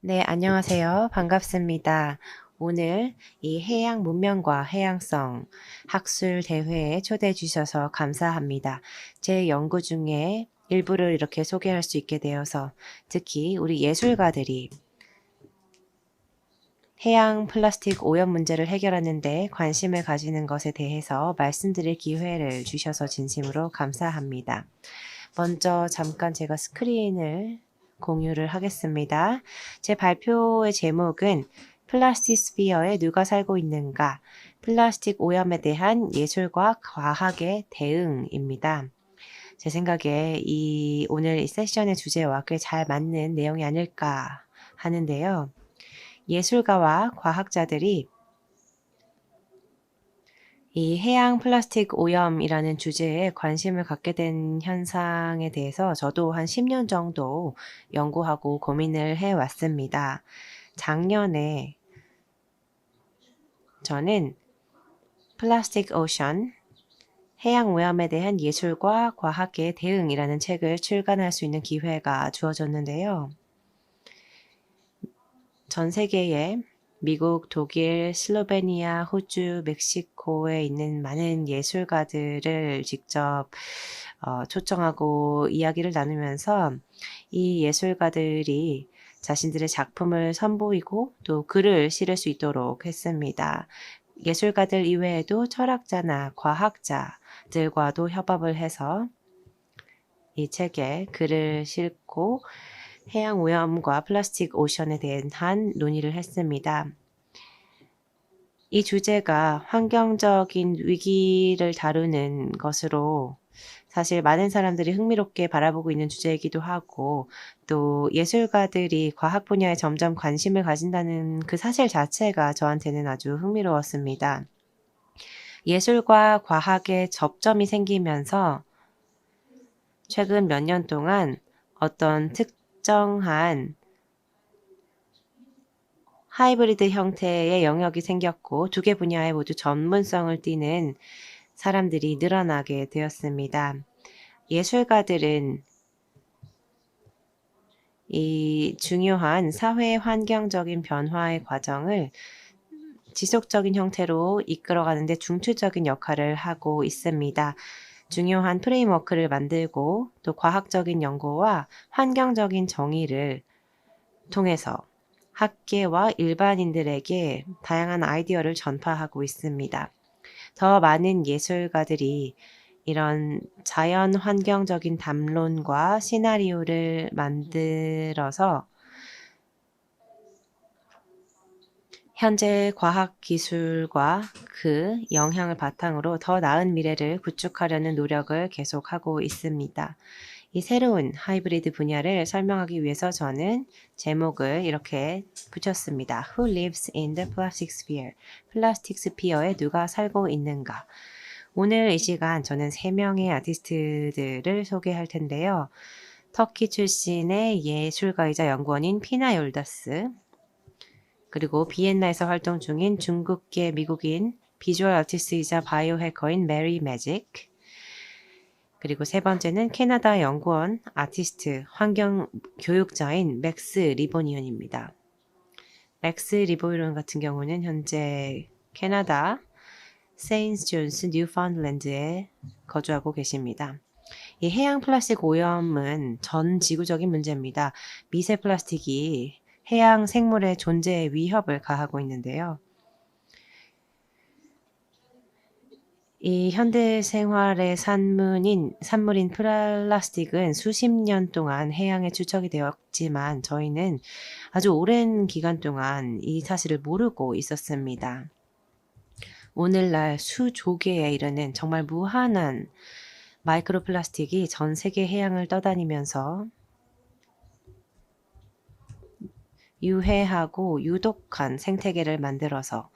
네, 안녕하세요. 반갑습니다. 오늘 이 해양 문명과 해양성 학술 대회에 초대해 주셔서 감사합니다. 제 연구 중에 일부를 이렇게 소개할 수 있게 되어서 특히 우리 예술가들이 해양 플라스틱 오염 문제를 해결하는 데 관심을 가지는 것에 대해서 말씀드릴 기회를 주셔서 진심으로 감사합니다. 먼저 잠깐 제가 스크린을 공유를 하겠습니다. 제 발표의 제목은 플라스틱 스피어에 누가 살고 있는가? 플라스틱 오염에 대한 예술과 과학의 대응입니다. 제 생각에 오늘 이 세션의 주제와 꽤 잘 맞는 내용이 아닐까 하는데요. 예술가와 과학자들이 이 해양 플라스틱 오염이라는 주제에 관심을 갖게 된 현상에 대해서 저도 한 10년 정도 연구하고 고민을 해 왔습니다. 작년에 저는 플라스틱 오션, 해양 오염에 대한 예술과 과학의 대응이라는 책을 출간할 수 있는 기회가 주어졌는데요. 전 세계에 미국, 독일, 슬로베니아, 호주, 멕시코에 있는 많은 예술가들을 직접 초청하고 이야기를 나누면서 이 예술가들이 자신들의 작품을 선보이고 또 글을 실을 수 있도록 했습니다. 예술가들 이외에도 철학자나 과학자들과도 협업을 해서 이 책에 글을 싣고 해양 오염과 플라스틱 오션에 대한 논의를 했습니다. 이 주제가 환경적인 위기를 다루는 것으로 사실 많은 사람들이 흥미롭게 바라보고 있는 주제이기도 하고 또 예술가들이 과학 분야에 점점 관심을 가진다는 그 사실 자체가 저한테는 아주 흥미로웠습니다. 예술과 과학의 접점이 생기면서 최근 몇 년 동안 어떤 특정한 하이브리드 형태의 영역이 생겼고 두 개 분야에 모두 전문성을 띠는 사람들이 늘어나게 되었습니다. 예술가들은 이 중요한 사회 환경적인 변화의 과정을 지속적인 형태로 이끌어가는 데 중추적인 역할을 하고 있습니다. 중요한 프레임워크를 만들고 또 과학적인 연구와 환경적인 정의를 통해서 학계와 일반인들에게 다양한 아이디어를 전파하고 있습니다. 더 많은 예술가들이 이런 자연 환경적인 담론과 시나리오를 만들어서 현재 과학 기술과 그 영향을 바탕으로 더 나은 미래를 구축하려는 노력을 계속하고 있습니다. 이 새로운 하이브리드 분야를 설명하기 위해서 저는 제목을 이렇게 붙였습니다. Who lives in the plastic sphere? 플라스틱 스피어에 누가 살고 있는가? 오늘 이 시간 저는 3명의 아티스트들을 소개할 텐데요. 터키 출신의 예술가이자 연구원인 피나 율다스, 그리고 비엔나에서 활동 중인 중국계 미국인 비주얼 아티스트이자 바이오 해커인 메리 매직, 그리고 세 번째는 캐나다 연구원 아티스트 환경 교육자인 맥스 리보니온입니다. 맥스 리보니온 같은 경우는 현재 캐나다 세인트 존스 뉴파운드랜드에 거주하고 계십니다. 이 해양 플라스틱 오염은 전 지구적인 문제입니다. 미세 플라스틱이 해양 생물의 존재에 위협을 가하고 있는데요. 이 현대 생활의 산물인 플라스틱은 수십 년 동안 해양에 추적이 되었지만 저희는 아주 오랜 기간 동안 이 사실을 모르고 있었습니다. 오늘날 수조 개에 이르는 정말 무한한 마이크로 플라스틱이 전 세계 해양을 떠다니면서 유해하고 유독한 생태계를 만들어서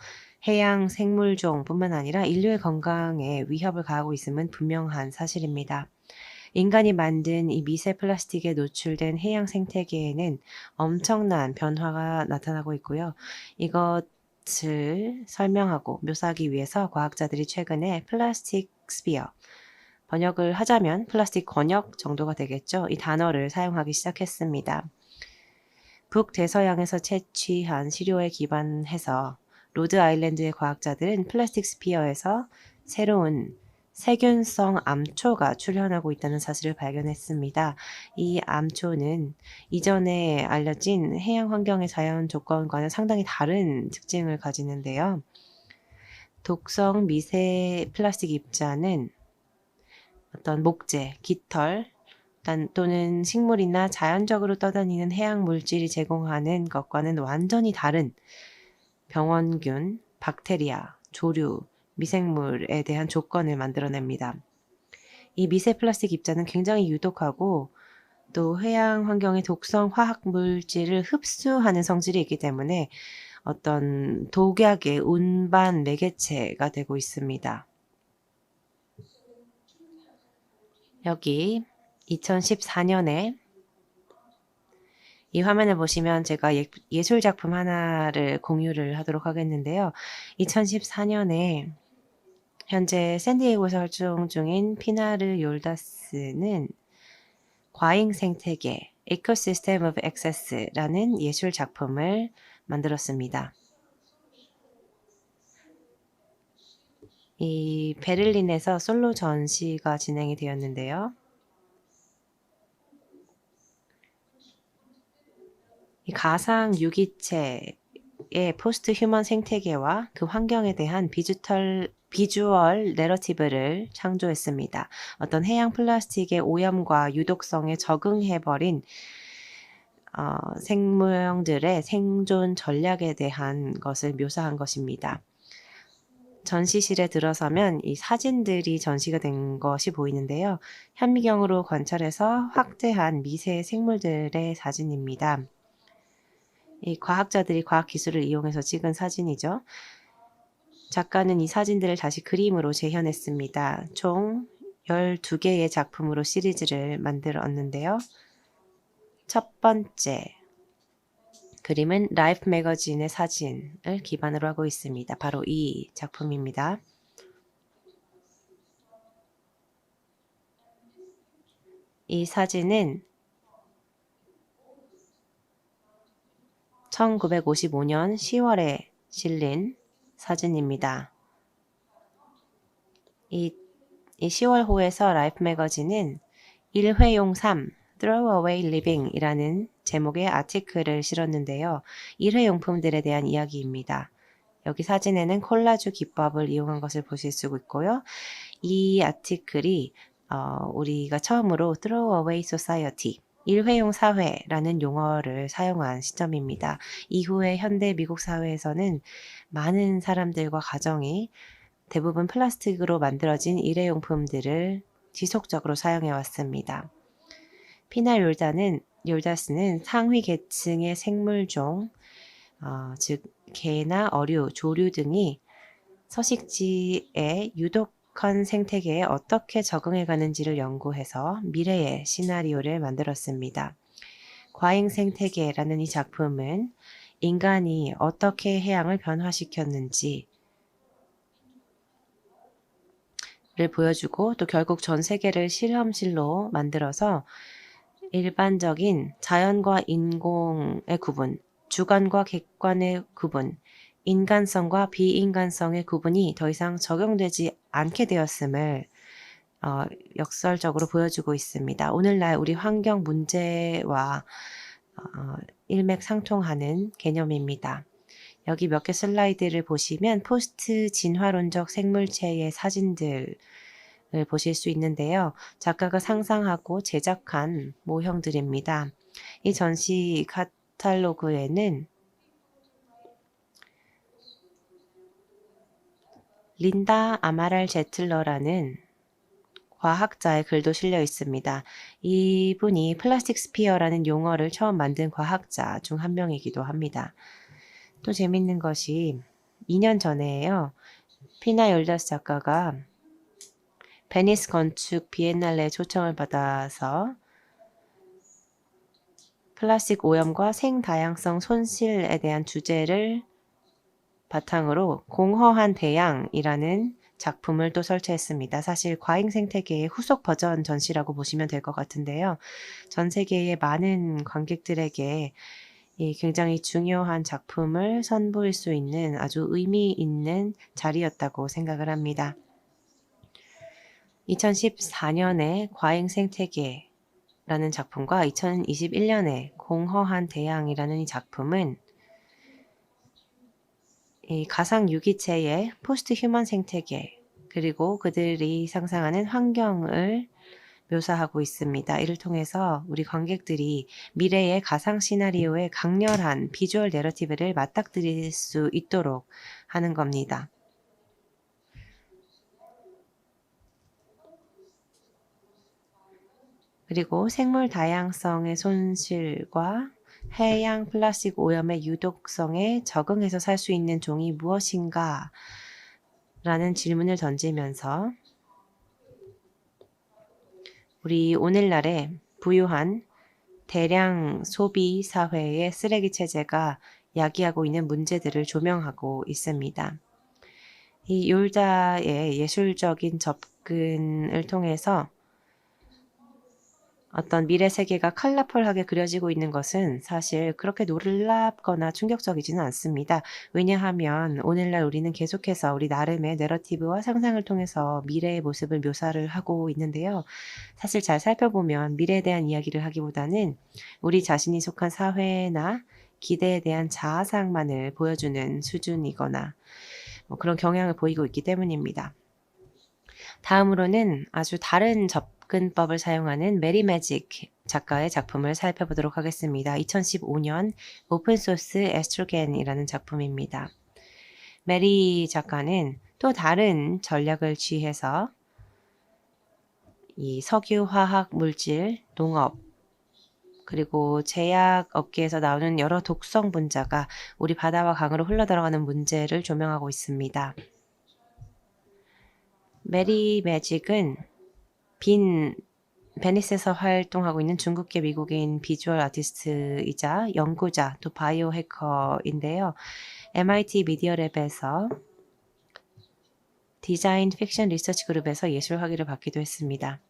해양 생물종뿐만 아니라 인류의 건강에 위협을 가하고 있음은 분명한 사실입니다. 인간이 만든 이 미세 플라스틱에 노출된 해양 생태계에는 엄청난 변화가 나타나고 있고요. 이것을 설명하고 묘사하기 위해서 과학자들이 최근에 플라스틱 스피어, 번역을 하자면 플라스틱 권역 정도가 되겠죠. 이 단어를 사용하기 시작했습니다. 북대서양에서 채취한 시료에 기반해서 로드 아일랜드의 과학자들은 플라스틱 스피어에서 새로운 세균성 암초가 출현하고 있다는 사실을 발견했습니다. 이 암초는 이전에 알려진 해양 환경의 자연 조건과는 상당히 다른 특징을 가지는데요. 독성 미세 플라스틱 입자는 어떤 목재, 깃털 또는 식물이나 자연적으로 떠다니는 해양 물질이 제공하는 것과는 완전히 다른 병원균, 박테리아, 조류, 미생물에 대한 조건을 만들어냅니다. 이 미세 플라스틱 입자는 굉장히 유독하고 또 해양 환경의 독성 화학 물질을 흡수하는 성질이 있기 때문에 어떤 독약의 운반 매개체가 되고 있습니다. 여기 2014년에 이 화면을 보시면 제가 예술 작품 하나를 공유를 하도록 하겠는데요. 2014년에 현재 샌디에이고에서 활동 중인 피나르 욜다스는 과잉 생태계 Ecosystem of Access라는 예술 작품을 만들었습니다. 이 베를린에서 솔로 전시가 진행이 되었는데요. 이 가상 유기체의 포스트 휴먼 생태계와 그 환경에 대한 비주얼 내러티브를 창조했습니다. 어떤 해양 플라스틱의 오염과 유독성에 적응해버린 생물들의 생존 전략에 대한 것을 묘사한 것입니다. 전시실에 들어서면 이 사진들이 전시가 된 것이 보이는데요. 현미경으로 관찰해서 확대한 미세 생물들의 사진입니다. 이 과학자들이 과학기술을 이용해서 찍은 사진이죠. 작가는 이 사진들을 다시 그림으로 재현했습니다. 총 12개의 작품으로 시리즈를 만들었는데요. 첫 번째 그림은 라이프 매거진의 사진을 기반으로 하고 있습니다. 바로 이 작품입니다. 이 사진은 1955년 10월에 실린 사진입니다. 이 10월호에서 라이프 매거진은 일회용 삶, Throwaway Living 이라는 제목의 아티클을 실었는데요. 일회용품들에 대한 이야기입니다. 여기 사진에는 콜라주 기법을 이용한 것을 보실 수 있고요. 이 아티클이 우리가 처음으로 Throwaway Society, 일회용 사회라는 용어를 사용한 시점입니다. 이후에 현대 미국 사회에서는 많은 사람들과 가정이 대부분 플라스틱으로 만들어진 일회용품들을 지속적으로 사용해 왔습니다. 피나 욜다스는 상위 계층의 생물종, 즉 개나 어류, 조류 등이 서식지의 유독한 생태계에 어떻게 적응해 가는지를 연구해서 미래의 시나리오를 만들었습니다. 과잉 생태계라는 이 작품은 인간이 어떻게 해양을 변화시켰는지를 보여주고 또 결국 전 세계를 실험실로 만들어서 일반적인 자연과 인공의 구분, 주관과 객관의 구분, 인간성과 비인간성의 구분이 더 이상 적용되지 않게 되었음을 역설적으로 보여주고 있습니다. 오늘날 우리 환경 문제와 일맥상통하는 개념입니다. 여기 몇 개 슬라이드를 보시면 포스트 진화론적 생물체의 사진들 을 보실 수 있는데요. 작가가 상상하고 제작한 모형들입니다. 이 전시 카탈로그에는 린다 아마랄 제틀러라는 과학자의 글도 실려 있습니다. 이분이 플라스틱 스피어라는 용어를 처음 만든 과학자 중 한 명이기도 합니다. 또 재밌는 것이 2년 전에요. 피나 욜다스 작가가 베니스 건축 비엔날레에 초청을 받아서 플라스틱 오염과 생다양성 손실에 대한 주제를 바탕으로 공허한 대양이라는 작품을 또 설치했습니다. 사실 과잉 생태계의 후속 버전 전시라고 보시면 될 것 같은데요. 전 세계의 많은 관객들에게 굉장히 중요한 작품을 선보일 수 있는 아주 의미 있는 자리였다고 생각을 합니다. 2014년에 과잉 생태계라는 작품과 2021년에 공허한 대양이라는 이 작품은 이 가상 유기체의 포스트 휴먼 생태계 그리고 그들이 상상하는 환경을 묘사하고 있습니다. 이를 통해서 우리 관객들이 미래의 가상 시나리오의 강렬한 비주얼 내러티브를 맞닥뜨릴 수 있도록 하는 겁니다. 그리고 생물 다양성의 손실과 해양 플라스틱 오염의 유독성에 적응해서 살 수 있는 종이 무엇인가? 라는 질문을 던지면서 우리 오늘날의 부유한 대량 소비 사회의 쓰레기 체제가 야기하고 있는 문제들을 조명하고 있습니다. 이 욜다의 예술적인 접근을 통해서 어떤 미래 세계가 컬러풀하게 그려지고 있는 것은 사실 그렇게 놀랍거나 충격적이지는 않습니다. 왜냐하면 오늘날 우리는 계속해서 우리 나름의 내러티브와 상상을 통해서 미래의 모습을 묘사를 하고 있는데요. 사실 잘 살펴보면 미래에 대한 이야기를 하기보다는 우리 자신이 속한 사회나 기대에 대한 자아상만을 보여주는 수준이거나 그런 경향을 보이고 있기 때문입니다. 다음으로는 아주 다른 접근법을 사용하는 메리 매직 작가의 작품을 살펴보도록 하겠습니다. 2015년 오픈소스 에스트로겐이라는 작품입니다. 메리 작가는 또 다른 전략을 취해서 이 석유, 화학, 물질, 농업, 그리고 제약 업계에서 나오는 여러 독성 분자가 우리 바다와 강으로 흘러들어가는 문제를 조명하고 있습니다. 메리 매직은 베니스에서 활동하고 있는 중국계 미국인 비주얼 아티스트이자 연구자 또 바이오 해커인데요. MIT 미디어랩에서 디자인 픽션 리서치 그룹에서 예술학위를 받기도 했습니다.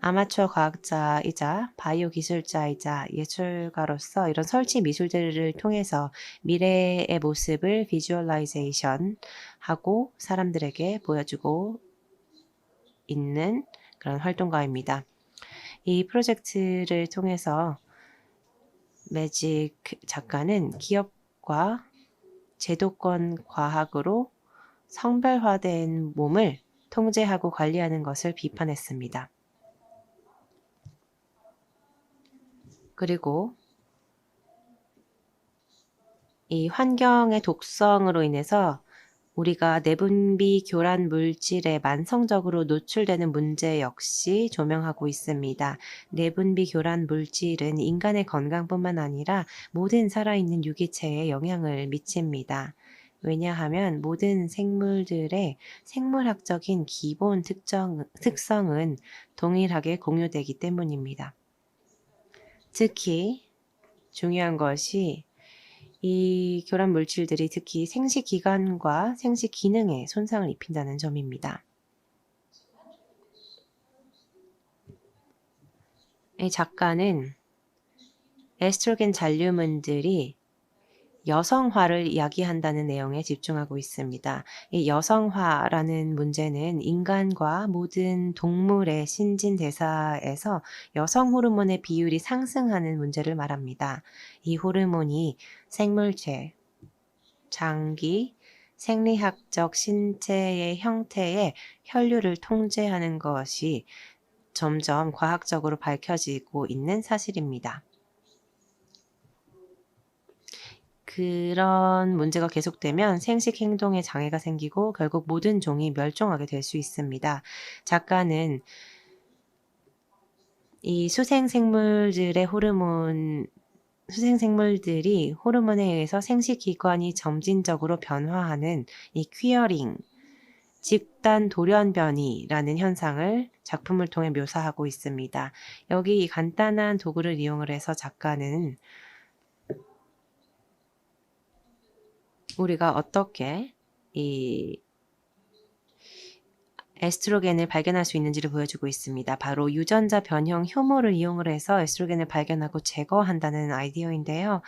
아마추어 과학자이자 바이오 기술자이자 예술가로서 이런 설치 미술들을 통해서 미래의 모습을 비주얼라이제이션 하고 사람들에게 보여주고 있는 그런 활동가입니다. 이 프로젝트를 통해서 매직 작가는 기업과 제도권 과학으로 성별화된 몸을 통제하고 관리하는 것을 비판했습니다. 그리고 이 환경의 독성으로 인해서 우리가 내분비 교란 물질에 만성적으로 노출되는 문제 역시 조명하고 있습니다. 내분비 교란 물질은 인간의 건강뿐만 아니라 모든 살아있는 유기체에 영향을 미칩니다. 왜냐하면 모든 생물들의 생물학적인 기본 특성은 동일하게 공유되기 때문입니다. 특히 중요한 것이 이 교란 물질들이 특히 생식 기관과 생식 기능에 손상을 입힌다는 점입니다. 이 작가는 에스트로겐 잔류물들이 여성화를 이야기한다는 내용에 집중하고 있습니다. 이 여성화라는 문제는 인간과 모든 동물의 신진대사에서 여성 호르몬의 비율이 상승하는 문제를 말합니다. 이 호르몬이 생물체, 장기, 생리학적 신체의 형태의 혈류를 통제하는 것이 점점 과학적으로 밝혀지고 있는 사실입니다. 그런 문제가 계속되면 생식 행동에 장애가 생기고 결국 모든 종이 멸종하게 될 수 있습니다. 작가는 이 수생생물들이 호르몬에 의해서 생식기관이 점진적으로 변화하는 이 퀴어링, 집단 돌연변이라는 현상을 작품을 통해 묘사하고 있습니다. 여기 이 간단한 도구를 이용을 해서 작가는 우리가 어떻게 이 에스트로겐을 발견할 수 있는지를 보여주고 있습니다. 바로 유전자 변형 효모를 이용을 해서 에스트로겐을 발견하고 제거한다는 아이디어인데요.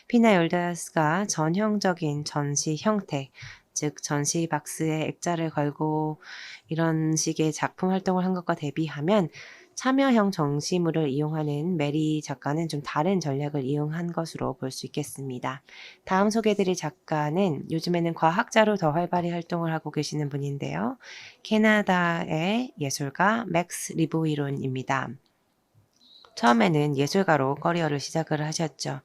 피나 열다스가 전형적인 전시 형태, 즉 전시 박스에 액자를 걸고 이런 식의 작품 활동을 한 것과 대비하면 참여형 전시물을 이용하는 메리 작가는 좀 다른 전략을 이용한 것으로 볼 수 있겠습니다. 다음 소개해드릴 작가는 요즘에는 과학자로 더 활발히 활동을 하고 계시는 분인데요. 캐나다의 예술가 맥스 리보이론입니다. 처음에는 예술가로 커리어를 시작을 하셨죠.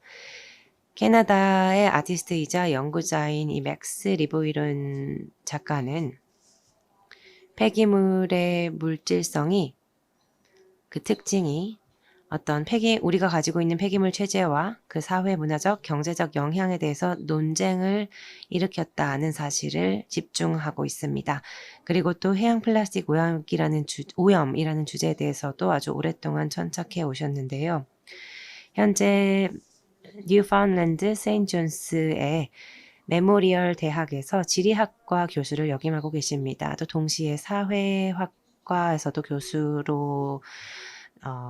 캐나다의 아티스트이자 연구자인 이 맥스 리보이론 작가는 폐기물의 물질성이 그 특징이 어떤 우리가 가지고 있는 폐기물 체제와 그 사회 문화적, 경제적 영향에 대해서 논쟁을 일으켰다는 사실을 집중하고 있습니다. 그리고 또 해양 플라스틱 오염이라는 주제에 대해서도 아주 오랫동안 천착해 오셨는데요. 현재 뉴파운드랜드 세인트 존스의 메모리얼 대학에서 지리학과 교수를 역임하고 계십니다. 또 동시에 사회학과에서도 교수로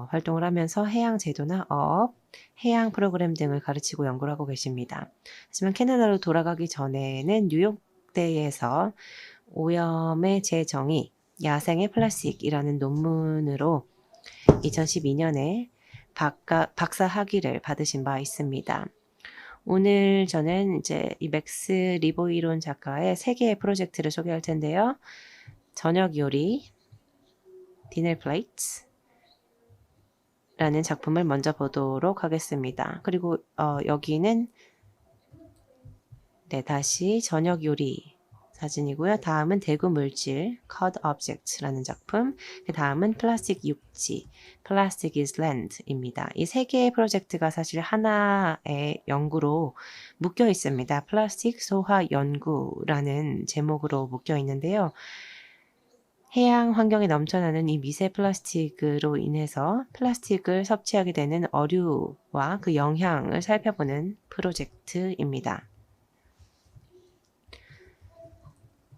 활동을 하면서 해양 제도나 어업, 해양 프로그램 등을 가르치고 연구를 하고 계십니다. 하지만 캐나다로 돌아가기 전에는 뉴욕대에서 오염의 재정의, 야생의 플라스틱이라는 논문으로 2012년에 박사 학위를 받으신 바 있습니다. 오늘 저는 이제 이 맥스 리보이론 작가의 3개의 프로젝트를 소개할 텐데요. 저녁 요리, 디너 플레이트 라는 작품을 먼저 보도록 하겠습니다. 그리고 여기는 다시 저녁 요리 사진이고요. 다음은 대구 물질, Cod Object라는 작품, 그 다음은 플라스틱 육지, Plastic is Land입니다. 이 3개의 프로젝트가 사실 하나의 연구로 묶여 있습니다. 플라스틱 소화 연구라는 제목으로 묶여 있는데요. 해양 환경에 넘쳐나는 이 미세 플라스틱으로 인해서 플라스틱을 섭취하게 되는 어류와 그 영향을 살펴보는 프로젝트입니다.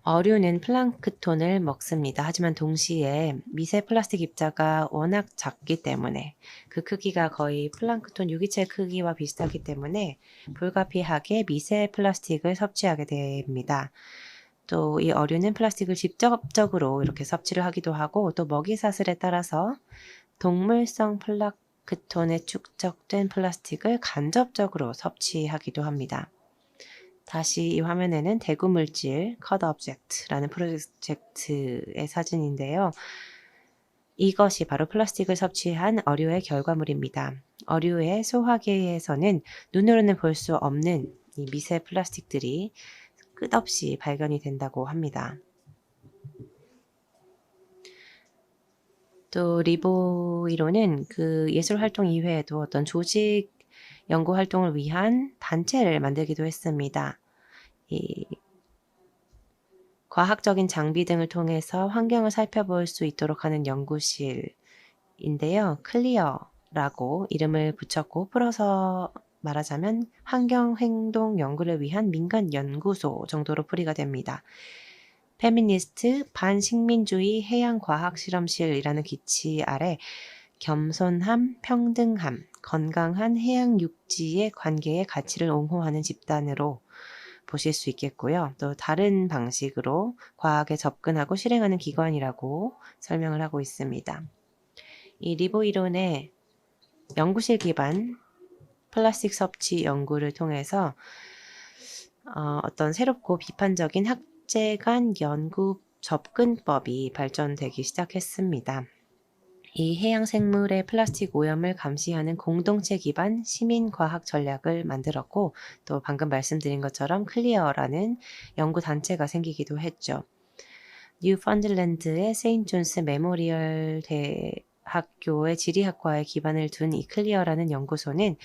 어류는 플랑크톤을 먹습니다. 하지만 동시에 미세 플라스틱 입자가 워낙 작기 때문에 그 크기가 거의 플랑크톤 유기체 크기와 비슷하기 때문에 불가피하게 미세 플라스틱을 섭취하게 됩니다. 또 이 어류는 플라스틱을 직접적으로 이렇게 섭취를 하기도 하고 또 먹이 사슬에 따라서 동물성 플랑크톤에 축적된 플라스틱을 간접적으로 섭취하기도 합니다. 다시 이 화면에는 대구 물질 Cod Object라는 프로젝트의 사진인데요. 이것이 바로 플라스틱을 섭취한 어류의 결과물입니다. 어류의 소화기에서는 눈으로는 볼 수 없는 이 미세 플라스틱들이 끝없이 발견이 된다고 합니다. 또 리보이론은 그 예술 활동 이외에도 어떤 조직 연구 활동을 위한 단체를 만들기도 했습니다. 이 과학적인 장비 등을 통해서 환경을 살펴볼 수 있도록 하는 연구실인데요. 클리어라고 이름을 붙였고 풀어서 말하자면 환경행동 연구를 위한 민간 연구소 정도로 풀이가 됩니다. 페미니스트 반식민주의 해양과학실험실이라는 기치 아래 겸손함, 평등함, 건강한 해양 육지의 관계의 가치를 옹호하는 집단으로 보실 수 있겠고요. 또 다른 방식으로 과학에 접근하고 실행하는 기관이라고 설명을 하고 있습니다. 이 리보이론의 연구실 기반 플라스틱 섭취 연구를 통해서 어떤 새롭고 비판적인 학제 간 연구 접근법이 발전되기 시작했습니다. 이 해양 생물의 플라스틱 오염을 감시하는 공동체 기반 시민과학 전략을 만들었고 또 방금 말씀드린 것처럼 클리어라는 연구단체가 생기기도 했죠. 뉴펀들랜드의 세인트 존스 메모리얼 대학교의 지리학과에 기반을 둔 이 클리어라는 연구소는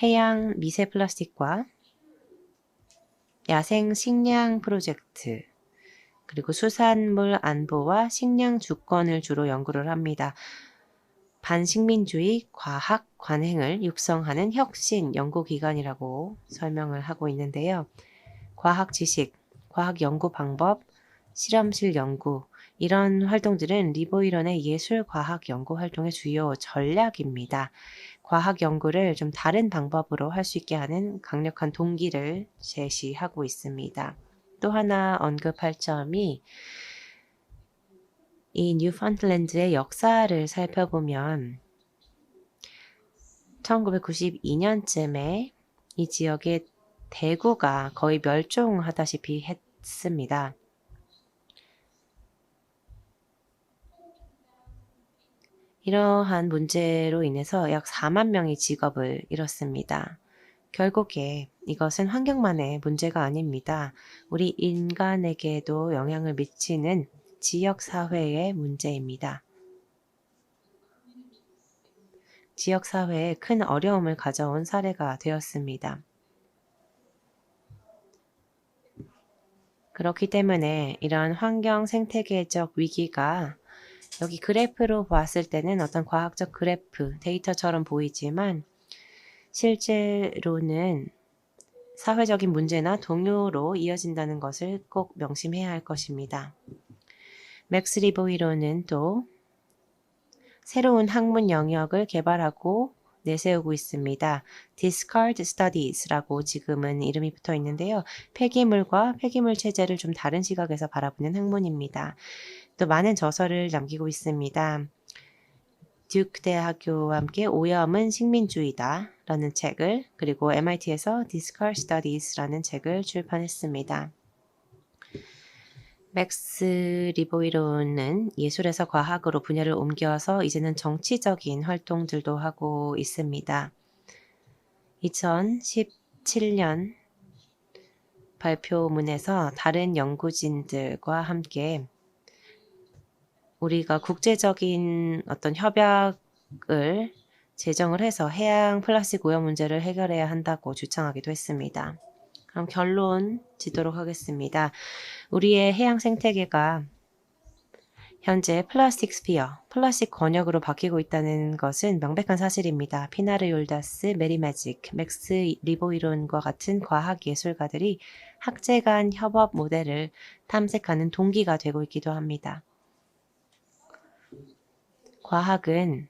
해양 미세 플라스틱과 야생 식량 프로젝트 그리고 수산물 안보와 식량 주권을 주로 연구를 합니다. 반식민주의 과학 관행을 육성하는 혁신 연구기관이라고 설명을 하고 있는데요. 과학 지식, 과학 연구 방법, 실험실 연구 이런 활동들은 리보이런의 예술과학 연구 활동의 주요 전략입니다. 과학 연구를 좀 다른 방법으로 할 수 있게 하는 강력한 동기를 제시하고 있습니다. 또 하나 언급할 점이 이 뉴펀틀랜드의 역사를 살펴보면 1992년쯤에 이 지역의 대구가 거의 멸종하다시피 했습니다. 이러한 문제로 인해서 약 4만 명이 직업을 잃었습니다. 결국에 이것은 환경만의 문제가 아닙니다. 우리 인간에게도 영향을 미치는 지역사회의 문제입니다. 지역사회에 큰 어려움을 가져온 사례가 되었습니다. 그렇기 때문에 이러한 환경 생태계적 위기가 여기 그래프로 봤을 때는 어떤 과학적 그래프, 데이터처럼 보이지만 실제로는 사회적인 문제나 동요로 이어진다는 것을 꼭 명심해야 할 것입니다. 맥스 리보이로는 또 새로운 학문 영역을 개발하고 내세우고 있습니다. Discard Studies라고 지금은 이름이 붙어 있는데요. 폐기물과 폐기물 체제를 좀 다른 시각에서 바라보는 학문입니다. 또 많은 저서를 남기고 있습니다. 듀크 대학교와 함께 오염은 식민주의다 라는 책을, 그리고 MIT에서 Discard Studies라는 책을 출판했습니다. 맥스 리보이로는 예술에서 과학으로 분야를 옮겨서 이제는 정치적인 활동들도 하고 있습니다. 2017년 발표문에서 다른 연구진들과 함께 우리가 국제적인 어떤 협약을 제정을 해서 해양 플라스틱 오염 문제를 해결해야 한다고 주창하기도 했습니다. 그럼 결론 짓도록 하겠습니다. 우리의 해양 생태계가 현재 플라스틱 스피어, 플라스틱 권역으로 바뀌고 있다는 것은 명백한 사실입니다. 피나르 욜다스, 메리 매직, 맥스 리보이론과 같은 과학 예술가들이 학제 간 협업 모델을 탐색하는 동기가 되고 있기도 합니다. 과학은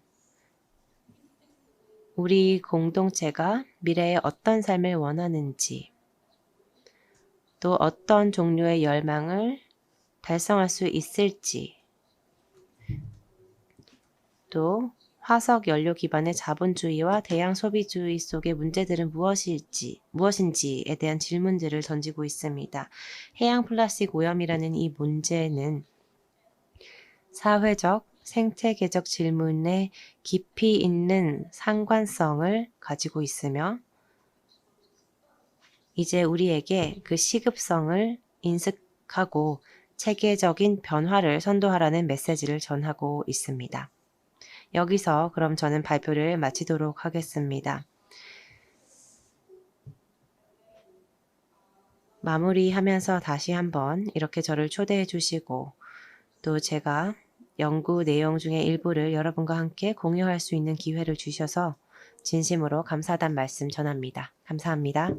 우리 공동체가 미래에 어떤 삶을 원하는지, 또 어떤 종류의 열망을 달성할 수 있을지, 또 화석 연료 기반의 자본주의와 대양 소비주의 속의 문제들은 무엇인지에 대한 질문들을 던지고 있습니다. 해양 플라스틱 오염이라는 이 문제는 사회적, 생태계적 질문에 깊이 있는 상관성을 가지고 있으며 이제 우리에게 그 시급성을 인식하고 체계적인 변화를 선도하라는 메시지를 전하고 있습니다. 여기서 그럼 저는 발표를 마치도록 하겠습니다. 마무리하면서 다시 한번 이렇게 저를 초대해 주시고 또 제가 연구 내용 중에 일부를 여러분과 함께 공유할 수 있는 기회를 주셔서 진심으로 감사하다는 말씀 전합니다. 감사합니다.